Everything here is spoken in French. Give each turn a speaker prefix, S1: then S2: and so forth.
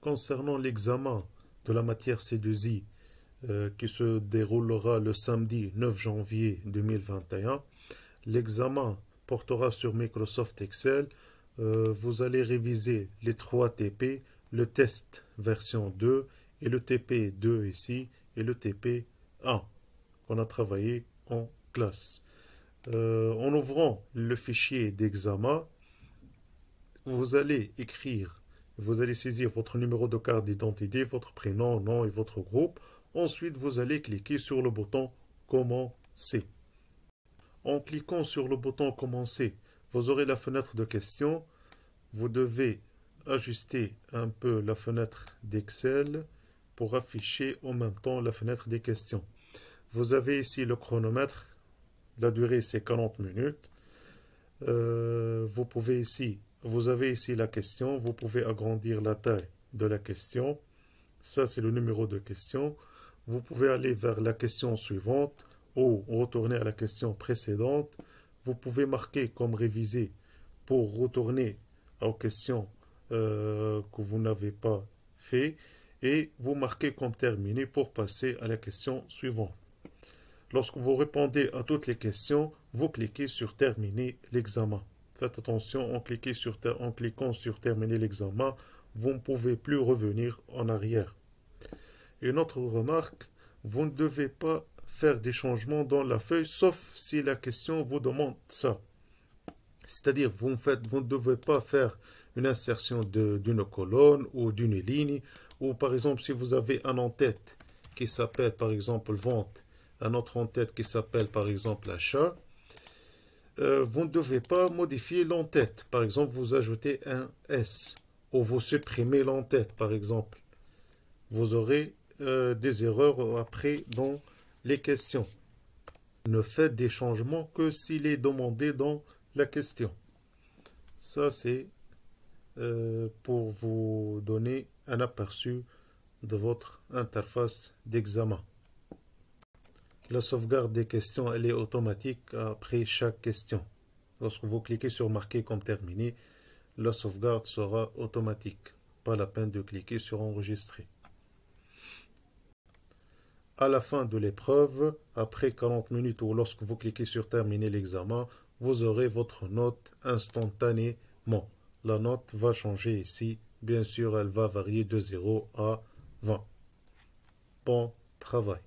S1: concernant l'examen de la matière C2I qui se déroulera le samedi 9 janvier 2021, l'examen portera sur Microsoft Excel. Vous allez réviser les 3 TP, le test version 2 et le TP 2 ici et le TP 1 qu'on a travaillé en classe. En ouvrant le fichier d'examen, vous allez écrire, vous allez saisir votre numéro de carte d'identité, votre prénom, nom et votre groupe. Ensuite, vous allez cliquer sur le bouton Commencer. En cliquant sur le bouton Commencer, vous aurez la fenêtre de questions. Vous devez ajuster un peu la fenêtre d'Excel pour afficher en même temps la fenêtre des questions. Vous avez ici le chronomètre. La durée, c'est 40 minutes. Vous avez ici la question. Vous pouvez agrandir la taille de la question. Ça, c'est le numéro de question. Vous pouvez aller vers la question suivante ou retourner à la question précédente. Vous pouvez marquer comme révisé pour retourner aux questions que vous n'avez pas fait. Et vous marquez comme terminé pour passer à la question suivante. Lorsque vous répondez à toutes les questions, vous cliquez sur Terminer l'examen. Faites attention, en cliquant sur Terminer l'examen, vous ne pouvez plus revenir en arrière. Une autre remarque, vous ne devez pas faire des changements dans la feuille, sauf si la question vous demande ça. C'est-à-dire, vous ne devez pas faire une insertion d'une colonne ou d'une ligne, ou par exemple, si vous avez un en-tête qui s'appelle par exemple vente, un autre en-tête qui s'appelle par exemple achat, vous ne devez pas modifier l'en-tête. Par exemple, vous ajoutez un S ou vous supprimez l'en-tête, par exemple. Vous aurez des erreurs après dans les questions. Ne faites des changements que s'il est demandé dans la question. Ça, c'est pour vous donner un aperçu de votre interface d'examen. La sauvegarde des questions, elle est automatique après chaque question. Lorsque vous cliquez sur Marquer comme terminé, la sauvegarde sera automatique. Pas la peine de cliquer sur Enregistrer. À la fin de l'épreuve, après 40 minutes ou lorsque vous cliquez sur Terminer l'examen, vous aurez votre note instantanément. La note va changer ici. Bien sûr, elle va varier de 0 à 20. Bon travail.